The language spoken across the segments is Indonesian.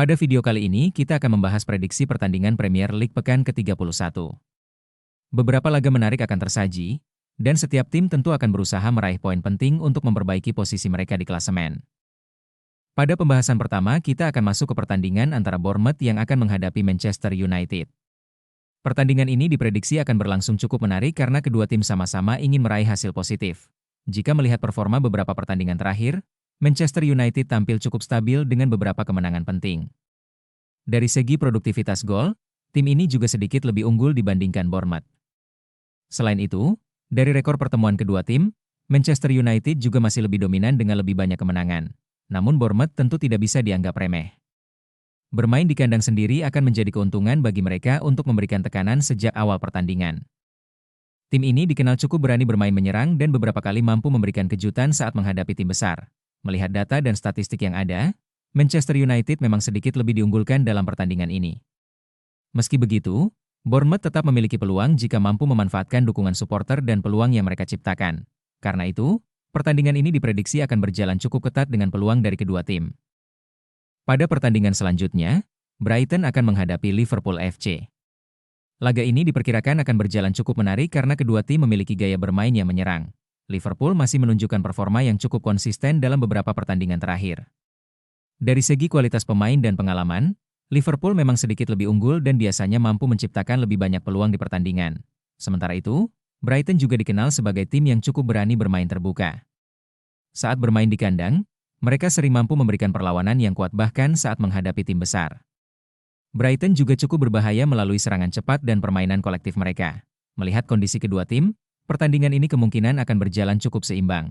Pada video kali ini, kita akan membahas prediksi pertandingan Premier League pekan ke-31. Beberapa laga menarik akan tersaji, dan setiap tim tentu akan berusaha meraih poin penting untuk memperbaiki posisi mereka di klasemen. Pada pembahasan pertama, kita akan masuk ke pertandingan antara Bournemouth yang akan menghadapi Manchester United. Pertandingan ini diprediksi akan berlangsung cukup menarik karena kedua tim sama-sama ingin meraih hasil positif. Jika melihat performa beberapa pertandingan terakhir, Manchester United tampil cukup stabil dengan beberapa kemenangan penting. Dari segi produktivitas gol, tim ini juga sedikit lebih unggul dibandingkan Bournemouth. Selain itu, dari rekor pertemuan kedua tim, Manchester United juga masih lebih dominan dengan lebih banyak kemenangan. Namun Bournemouth tentu tidak bisa dianggap remeh. Bermain di kandang sendiri akan menjadi keuntungan bagi mereka untuk memberikan tekanan sejak awal pertandingan. Tim ini dikenal cukup berani bermain menyerang dan beberapa kali mampu memberikan kejutan saat menghadapi tim besar. Melihat data dan statistik yang ada, Manchester United memang sedikit lebih diunggulkan dalam pertandingan ini. Meski begitu, Bournemouth tetap memiliki peluang jika mampu memanfaatkan dukungan supporter dan peluang yang mereka ciptakan. Karena itu, pertandingan ini diprediksi akan berjalan cukup ketat dengan peluang dari kedua tim. Pada pertandingan selanjutnya, Brighton akan menghadapi Liverpool FC. Laga ini diperkirakan akan berjalan cukup menarik karena kedua tim memiliki gaya bermain yang menyerang. Liverpool masih menunjukkan performa yang cukup konsisten dalam beberapa pertandingan terakhir. Dari segi kualitas pemain dan pengalaman, Liverpool memang sedikit lebih unggul dan biasanya mampu menciptakan lebih banyak peluang di pertandingan. Sementara itu, Brighton juga dikenal sebagai tim yang cukup berani bermain terbuka. Saat bermain di kandang, mereka sering mampu memberikan perlawanan yang kuat bahkan saat menghadapi tim besar. Brighton juga cukup berbahaya melalui serangan cepat dan permainan kolektif mereka. Melihat kondisi kedua tim, pertandingan ini kemungkinan akan berjalan cukup seimbang.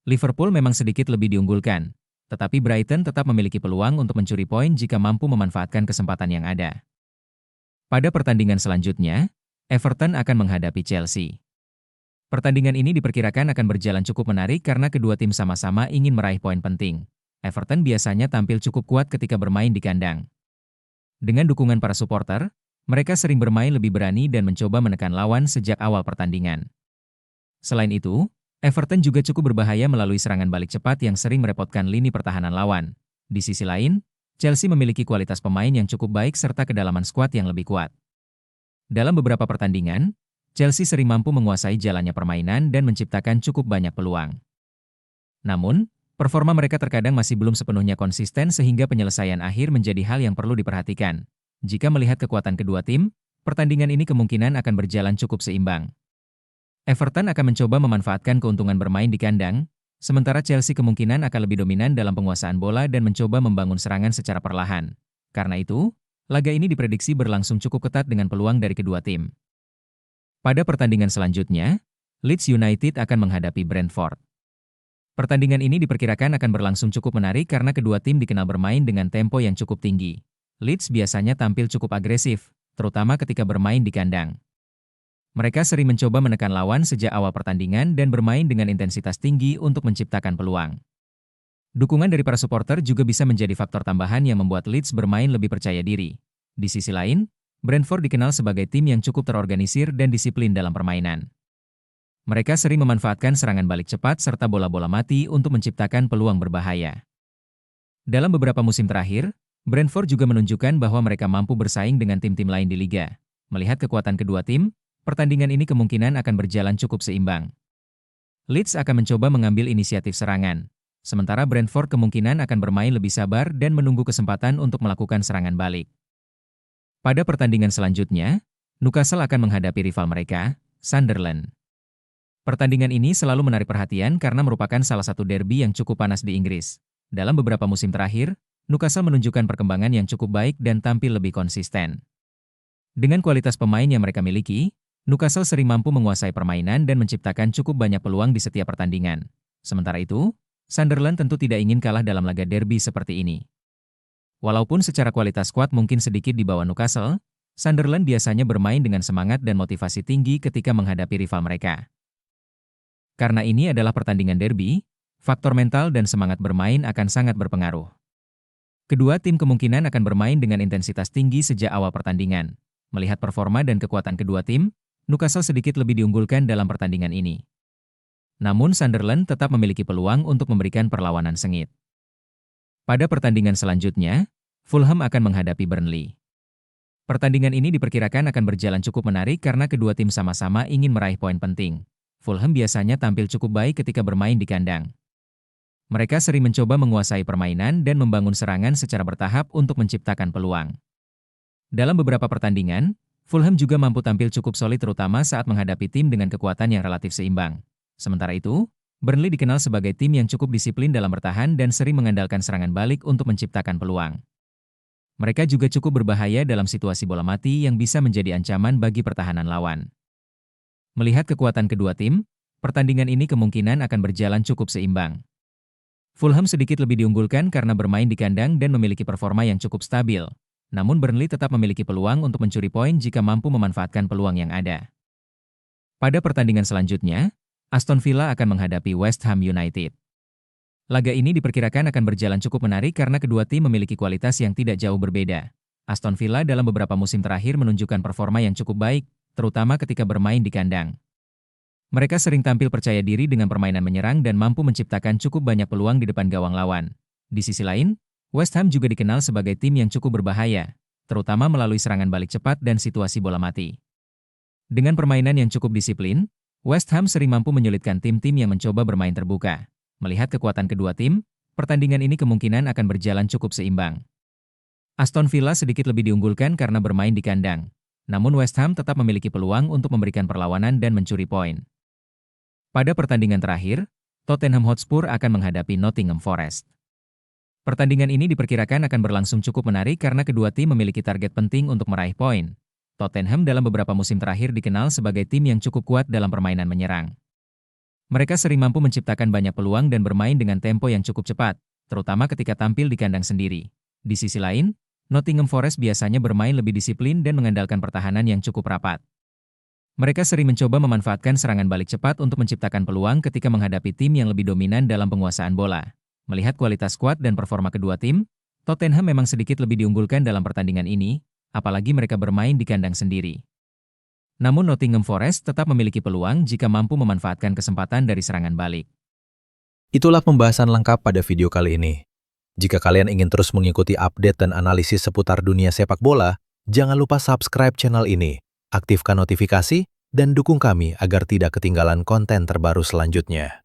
Liverpool memang sedikit lebih diunggulkan, tetapi Brighton tetap memiliki peluang untuk mencuri poin jika mampu memanfaatkan kesempatan yang ada. Pada pertandingan selanjutnya, Everton akan menghadapi Chelsea. Pertandingan ini diperkirakan akan berjalan cukup menarik karena kedua tim sama-sama ingin meraih poin penting. Everton biasanya tampil cukup kuat ketika bermain di kandang. Dengan dukungan para supporter, mereka sering bermain lebih berani dan mencoba menekan lawan sejak awal pertandingan. Selain itu, Everton juga cukup berbahaya melalui serangan balik cepat yang sering merepotkan lini pertahanan lawan. Di sisi lain, Chelsea memiliki kualitas pemain yang cukup baik serta kedalaman skuad yang lebih kuat. Dalam beberapa pertandingan, Chelsea sering mampu menguasai jalannya permainan dan menciptakan cukup banyak peluang. Namun, performa mereka terkadang masih belum sepenuhnya konsisten sehingga penyelesaian akhir menjadi hal yang perlu diperhatikan. Jika melihat kekuatan kedua tim, pertandingan ini kemungkinan akan berjalan cukup seimbang. Everton akan mencoba memanfaatkan keuntungan bermain di kandang, sementara Chelsea kemungkinan akan lebih dominan dalam penguasaan bola dan mencoba membangun serangan secara perlahan. Karena itu, laga ini diprediksi berlangsung cukup ketat dengan peluang dari kedua tim. Pada pertandingan selanjutnya, Leeds United akan menghadapi Brentford. Pertandingan ini diperkirakan akan berlangsung cukup menarik karena kedua tim dikenal bermain dengan tempo yang cukup tinggi. Leeds biasanya tampil cukup agresif, terutama ketika bermain di kandang. Mereka sering mencoba menekan lawan sejak awal pertandingan dan bermain dengan intensitas tinggi untuk menciptakan peluang. Dukungan dari para supporter juga bisa menjadi faktor tambahan yang membuat Leeds bermain lebih percaya diri. Di sisi lain, Brentford dikenal sebagai tim yang cukup terorganisir dan disiplin dalam permainan. Mereka sering memanfaatkan serangan balik cepat serta bola-bola mati untuk menciptakan peluang berbahaya. Dalam beberapa musim terakhir, Brentford juga menunjukkan bahwa mereka mampu bersaing dengan tim-tim lain di liga. Melihat kekuatan kedua tim, pertandingan ini kemungkinan akan berjalan cukup seimbang. Leeds akan mencoba mengambil inisiatif serangan, sementara Brentford kemungkinan akan bermain lebih sabar dan menunggu kesempatan untuk melakukan serangan balik. Pada pertandingan selanjutnya, Newcastle akan menghadapi rival mereka, Sunderland. Pertandingan ini selalu menarik perhatian karena merupakan salah satu derby yang cukup panas di Inggris. Dalam beberapa musim terakhir, Newcastle menunjukkan perkembangan yang cukup baik dan tampil lebih konsisten. Dengan kualitas pemain yang mereka miliki, Newcastle sering mampu menguasai permainan dan menciptakan cukup banyak peluang di setiap pertandingan. Sementara itu, Sunderland tentu tidak ingin kalah dalam laga derby seperti ini. Walaupun secara kualitas skuad mungkin sedikit di bawah Newcastle, Sunderland biasanya bermain dengan semangat dan motivasi tinggi ketika menghadapi rival mereka. Karena ini adalah pertandingan derby, faktor mental dan semangat bermain akan sangat berpengaruh. Kedua tim kemungkinan akan bermain dengan intensitas tinggi sejak awal pertandingan. Melihat performa dan kekuatan kedua tim, Newcastle sedikit lebih diunggulkan dalam pertandingan ini. Namun Sunderland tetap memiliki peluang untuk memberikan perlawanan sengit. Pada pertandingan selanjutnya, Fulham akan menghadapi Burnley. Pertandingan ini diperkirakan akan berjalan cukup menarik karena kedua tim sama-sama ingin meraih poin penting. Fulham biasanya tampil cukup baik ketika bermain di kandang. Mereka sering mencoba menguasai permainan dan membangun serangan secara bertahap untuk menciptakan peluang. Dalam beberapa pertandingan, Fulham juga mampu tampil cukup solid terutama saat menghadapi tim dengan kekuatan yang relatif seimbang. Sementara itu, Burnley dikenal sebagai tim yang cukup disiplin dalam bertahan dan sering mengandalkan serangan balik untuk menciptakan peluang. Mereka juga cukup berbahaya dalam situasi bola mati yang bisa menjadi ancaman bagi pertahanan lawan. Melihat kekuatan kedua tim, pertandingan ini kemungkinan akan berjalan cukup seimbang. Fulham sedikit lebih diunggulkan karena bermain di kandang dan memiliki performa yang cukup stabil. Namun Burnley tetap memiliki peluang untuk mencuri poin jika mampu memanfaatkan peluang yang ada. Pada pertandingan selanjutnya, Aston Villa akan menghadapi West Ham United. Laga ini diperkirakan akan berjalan cukup menarik karena kedua tim memiliki kualitas yang tidak jauh berbeda. Aston Villa dalam beberapa musim terakhir menunjukkan performa yang cukup baik, terutama ketika bermain di kandang. Mereka sering tampil percaya diri dengan permainan menyerang dan mampu menciptakan cukup banyak peluang di depan gawang lawan. Di sisi lain, West Ham juga dikenal sebagai tim yang cukup berbahaya, terutama melalui serangan balik cepat dan situasi bola mati. Dengan permainan yang cukup disiplin, West Ham sering mampu menyulitkan tim-tim yang mencoba bermain terbuka. Melihat kekuatan kedua tim, pertandingan ini kemungkinan akan berjalan cukup seimbang. Aston Villa sedikit lebih diunggulkan karena bermain di kandang. Namun West Ham tetap memiliki peluang untuk memberikan perlawanan dan mencuri poin. Pada pertandingan terakhir, Tottenham Hotspur akan menghadapi Nottingham Forest. Pertandingan ini diperkirakan akan berlangsung cukup menarik karena kedua tim memiliki target penting untuk meraih poin. Tottenham dalam beberapa musim terakhir dikenal sebagai tim yang cukup kuat dalam permainan menyerang. Mereka sering mampu menciptakan banyak peluang dan bermain dengan tempo yang cukup cepat, terutama ketika tampil di kandang sendiri. Di sisi lain, Nottingham Forest biasanya bermain lebih disiplin dan mengandalkan pertahanan yang cukup rapat. Mereka sering mencoba memanfaatkan serangan balik cepat untuk menciptakan peluang ketika menghadapi tim yang lebih dominan dalam penguasaan bola. Melihat kualitas skuad dan performa kedua tim, Tottenham memang sedikit lebih diunggulkan dalam pertandingan ini, apalagi mereka bermain di kandang sendiri. Namun Nottingham Forest tetap memiliki peluang jika mampu memanfaatkan kesempatan dari serangan balik. Itulah pembahasan lengkap pada video kali ini. Jika kalian ingin terus mengikuti update dan analisis seputar dunia sepak bola, jangan lupa subscribe channel ini, aktifkan notifikasi, dan dukung kami agar tidak ketinggalan konten terbaru selanjutnya.